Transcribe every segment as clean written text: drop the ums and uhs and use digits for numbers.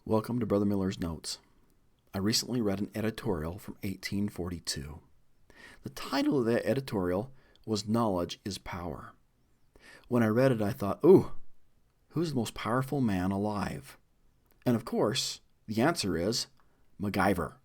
Welcome to Brother Miller's Notes. I recently read an editorial from 1842. The title of that editorial was Knowledge is Power. When I read it, I thought, ooh, who's the most powerful man alive? And of course, the answer is MacGyver.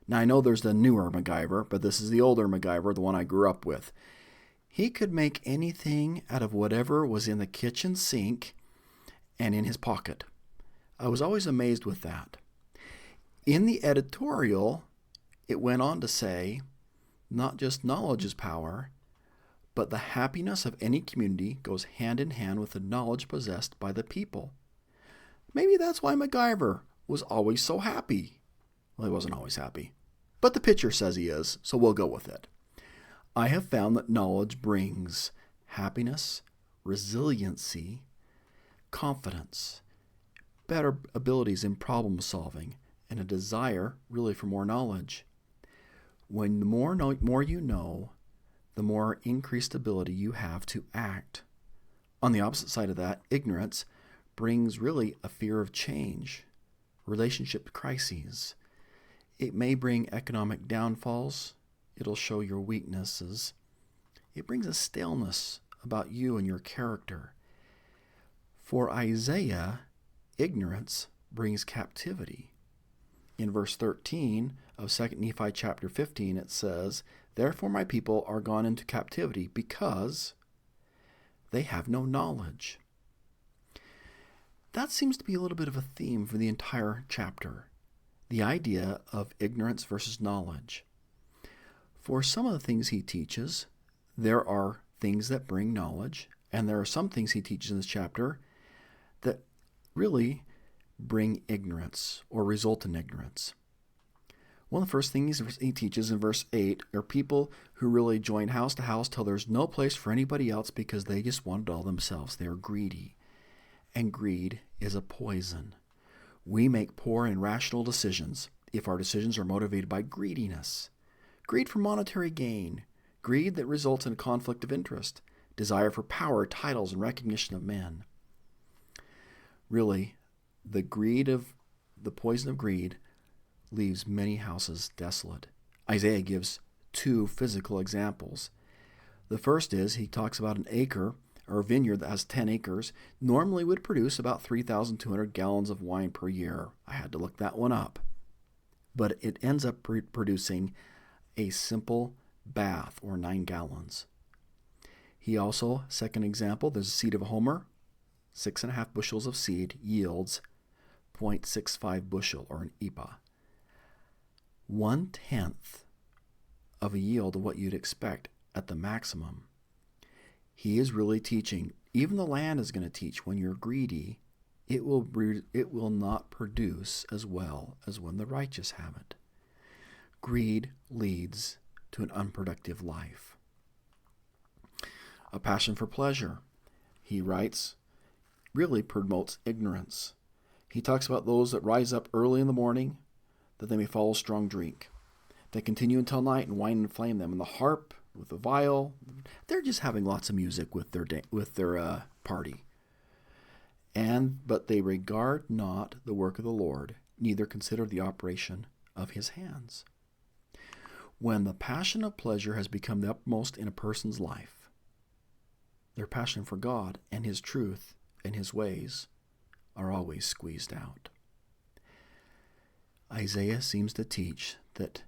Now, I know there's the newer MacGyver, but this is the older MacGyver, the one I grew up with. He could make anything out of whatever was in the kitchen sink and in his pocket. I was always amazed with that. In the editorial, it went on to say, not just knowledge is power, but the happiness of any community goes hand in hand with the knowledge possessed by the people. Maybe that's why MacGyver was always so happy. Well, he wasn't always happy, but the picture says he is, so we'll go with it. I have found that knowledge brings happiness, resiliency, confidence, better abilities in problem solving, and a desire really for more knowledge. When the more you know, the more increased ability you have to act. On the opposite side of that, ignorance brings really a fear of change, relationship crises. It may bring economic downfalls. It'll show your weaknesses. It brings a staleness about you and your character. For Isaiah, ignorance brings captivity. In verse 13 of 2 Nephi chapter 15, it says, "Therefore my people are gone into captivity because they have no knowledge." That seems to be a little bit of a theme for the entire chapter, the idea of ignorance versus knowledge. For some of the things he teaches, there are things that bring knowledge, and there are some things he teaches in this chapter that really bring ignorance or result in ignorance. One of the first things he teaches in verse 8 are people who really join house to house till there's no place for anybody else because they just want it all themselves. They are greedy. And greed is a poison. We make poor and irrational decisions if our decisions are motivated by greediness. Greed for monetary gain. Greed that results in a conflict of interest. Desire for power, titles, and recognition of men. Really, the poison of greed leaves many houses desolate. Isaiah gives two physical examples. The first is he talks about an acre or a vineyard that has 10 acres normally would produce about 3,200 gallons of wine per year. I had to look that one up. But it ends up producing a simple bath or 9 gallons. He also, second example, there's a seed of a homer. 6.5 bushels of seed yields 0.65 bushel or an ephah. 1/10 of a yield of what you'd expect at the maximum. He is really teaching, even the land is going to teach, when you're greedy, it will not produce as well as when the righteous have it. Greed leads to an unproductive life. A passion for pleasure, he writes, really promotes ignorance. He talks about those that rise up early in the morning that they may follow strong drink. They continue until night and wine and flame them. And the harp with the viol, they're just having lots of music with their party. But they regard not the work of the Lord, neither consider the operation of his hands. When the passion of pleasure has become the upmost in a person's life, their passion for God and his truth and his ways are always squeezed out. Isaiah seems to teach that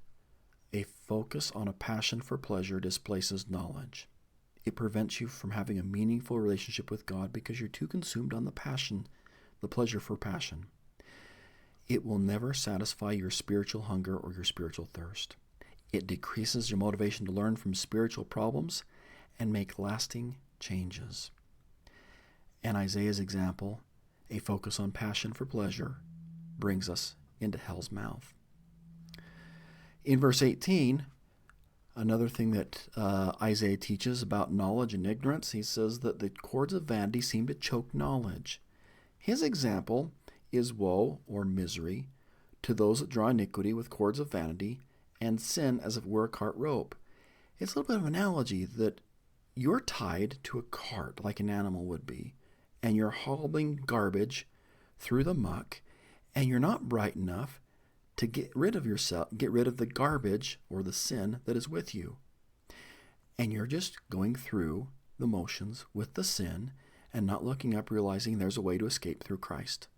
a focus on a passion for pleasure displaces knowledge. It prevents you from having a meaningful relationship with God because you're too consumed on the pleasure for passion. It will never satisfy your spiritual hunger or your spiritual thirst. It decreases your motivation to learn from spiritual problems and make lasting changes. And Isaiah's example, a focus on passion for pleasure, brings us into hell's mouth. In verse 18, another thing that Isaiah teaches about knowledge and ignorance, he says that the cords of vanity seem to choke knowledge. His example is woe or misery to those that draw iniquity with cords of vanity and sin as if it were a cart rope. It's a little bit of an analogy that you're tied to a cart like an animal would be, and you're hauling garbage through the muck, and you're not bright enough to get rid of yourself, get rid of the garbage or the sin that is with you. And you're just going through the motions with the sin and not looking up, realizing there's a way to escape through Christ.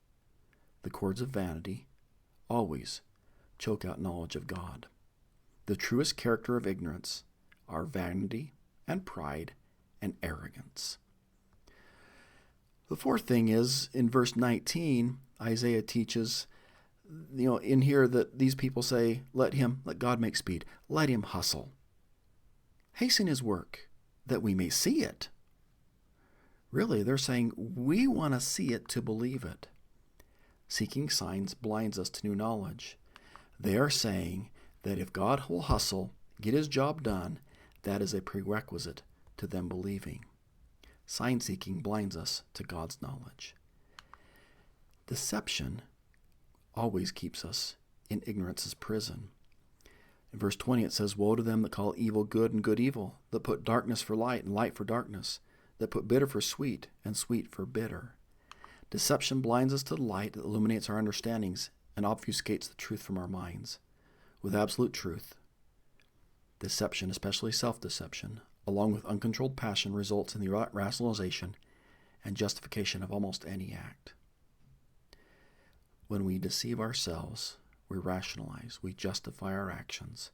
The cords of vanity always choke out knowledge of God. The truest character of ignorance are vanity and pride and arrogance. The fourth thing is, in verse 19, Isaiah teaches, in here that these people say, let God make speed. Let him hustle. Hasten his work, that we may see it. Really, they're saying, we want to see it to believe it. Seeking signs blinds us to new knowledge. They are saying that if God will hustle, get his job done, that is a prerequisite to them believing. Sign-seeking blinds us to God's knowledge. Deception always keeps us in ignorance's prison. In verse 20 it says, woe to them that call evil good and good evil, that put darkness for light and light for darkness, that put bitter for sweet and sweet for bitter. Deception blinds us to the light that illuminates our understandings and obfuscates the truth from our minds. With absolute truth, deception, especially self-deception, along with uncontrolled passion, results in the rationalization and justification of almost any act. When we deceive ourselves, we rationalize, we justify our actions.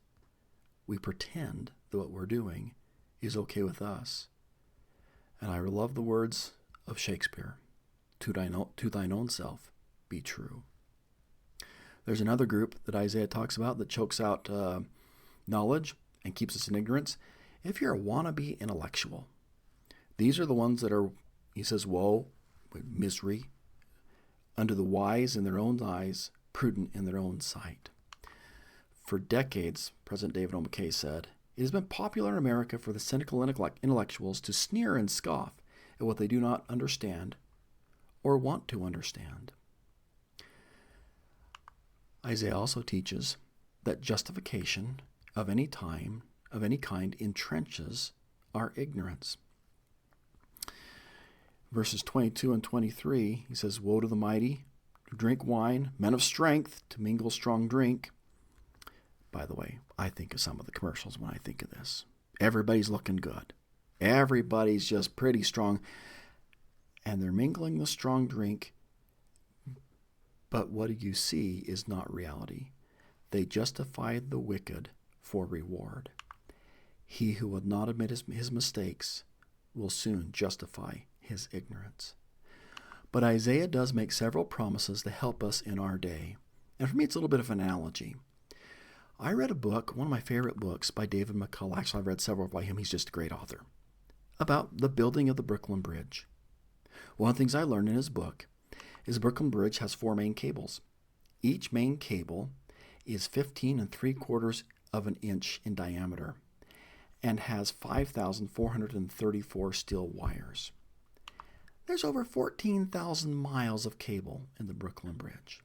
We pretend that what we're doing is okay with us. And I love the words of Shakespeare, to thine own self be true. There's another group that Isaiah talks about that chokes out knowledge and keeps us in ignorance. If you're a wannabe intellectual, these are the ones that are, he says, woe, misery, unto the wise in their own eyes, prudent in their own sight. For decades, President David O. McKay said, it has been popular in America for the cynical intellectuals to sneer and scoff at what they do not understand or want to understand. Isaiah also teaches that justification of any kind entrenches our ignorance. Verses 22 and 23, he says, woe to the mighty who drink wine, men of strength to mingle strong drink. By the way, I think of some of the commercials when I think of this. Everybody's looking good. Everybody's just pretty strong. And they're mingling the strong drink. But what you see is not reality. They justify the wicked for reward. He who will not admit his mistakes will soon justify his ignorance. But Isaiah does make several promises to help us in our day. And for me, it's a little bit of an analogy. I read a book, one of my favorite books, by David McCullough. Actually, I've read several by him. He's just a great author. About the building of the Brooklyn Bridge. One of the things I learned in his book is the Brooklyn Bridge has 4 main cables. Each main cable is 15 3/4 of an inch in diameter and has 5,434 steel wires. There's over 14,000 miles of cable in the Brooklyn Bridge.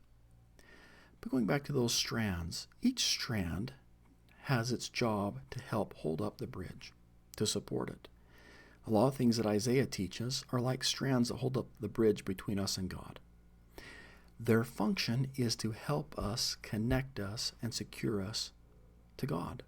But going back to those strands, each strand has its job to help hold up the bridge, to support it. A lot of things that Isaiah teaches are like strands that hold up the bridge between us and God. Their function is to help us, connect us, and secure us to God.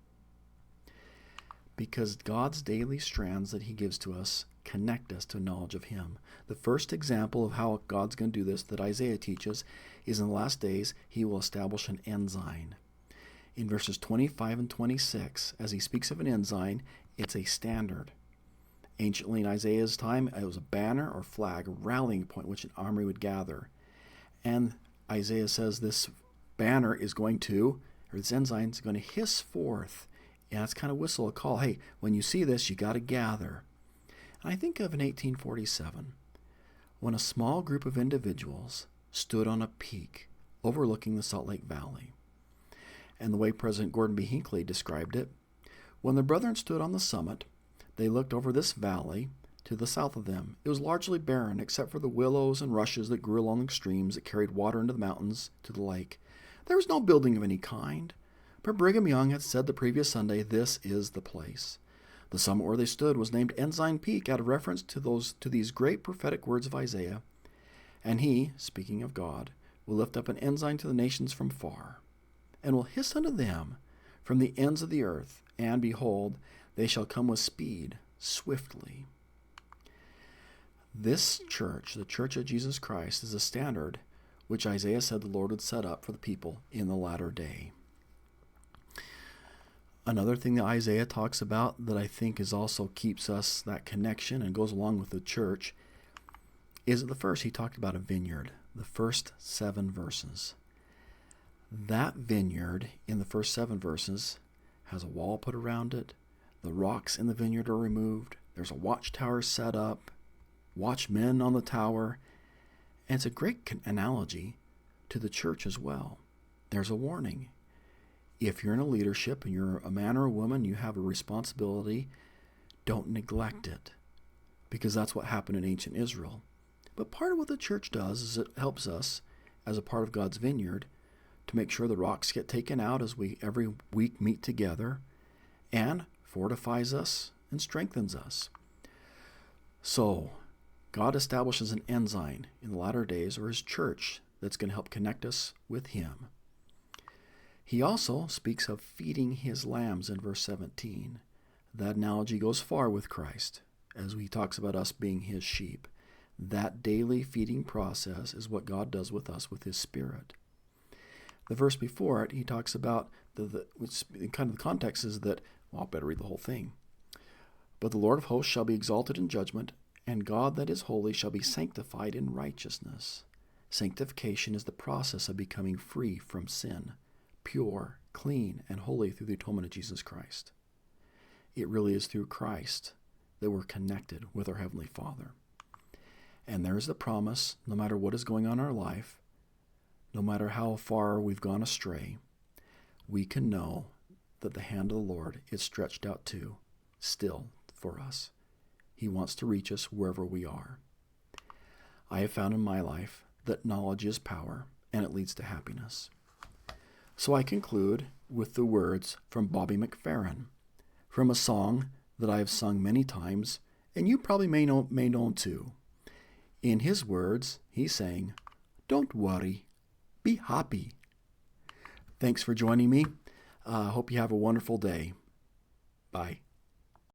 Because God's daily strands that he gives to us connect us to knowledge of him. The first example of how God's going to do this that Isaiah teaches is in the last days he will establish an ensign. In verses 25 and 26, as he speaks of an ensign, it's a standard. Anciently in Isaiah's time, it was a banner or flag, a rallying point which an army would gather. And Isaiah says this banner is going to, or this ensign is going to hiss forth. And it's kind of whistle a call. Hey, when you see this, you got to gather. And I think of in 1847, when a small group of individuals stood on a peak overlooking the Salt Lake Valley. And the way President Gordon B. Hinckley described it, when the brethren stood on the summit, they looked over this valley to the south of them. It was largely barren except for the willows and rushes that grew along the streams that carried water into the mountains to the lake. There was no building of any kind. But Brigham Young had said the previous Sunday, this is the place. The summit where they stood was named Ensign Peak out of reference to these great prophetic words of Isaiah. And he, speaking of God, will lift up an ensign to the nations from far, and will hiss unto them from the ends of the earth, and behold, they shall come with speed, swiftly. This church, the Church of Jesus Christ, is a standard which Isaiah said the Lord would set up for the people in the latter day. Another thing that Isaiah talks about that I think is also keeps us that connection and goes along with the church is at the first he talked about a vineyard, the first 7 verses. That vineyard in the first 7 verses has a wall put around it. The rocks in the vineyard are removed. There's a watchtower set up, watchmen on the tower. And it's a great analogy to the church as well. There's a warning. If you're in a leadership and you're a man or a woman, you have a responsibility. Don't neglect it, because that's what happened in ancient Israel. But part of what the church does is it helps us, as a part of God's vineyard, to make sure the rocks get taken out as we every week meet together, and fortifies us and strengthens us. So, God establishes an ensign in the latter days, or his church, that's going to help connect us with him. He also speaks of feeding his lambs in verse 17. That analogy goes far with Christ, as he talks about us being his sheep. That daily feeding process is what God does with us with his Spirit. The verse before it, he talks about, which kind of the context is that, well, I'll better read the whole thing. But the Lord of hosts shall be exalted in judgment, and God that is holy shall be sanctified in righteousness. Sanctification is the process of becoming free from sin, pure, clean, and holy through the atonement of Jesus Christ. It really is through Christ that we're connected with our Heavenly Father. And there's the promise, no matter what is going on in our life, no matter how far we've gone astray, we can know that the hand of the Lord is stretched out to, still, for us. He wants to reach us wherever we are. I have found in my life that knowledge is power, and it leads to happiness. So I conclude with the words from Bobby McFerrin, from a song that I have sung many times, and you probably may know too. In his words, he sang, "Don't worry, be happy." Thanks for joining me. Hope you have a wonderful day. Bye.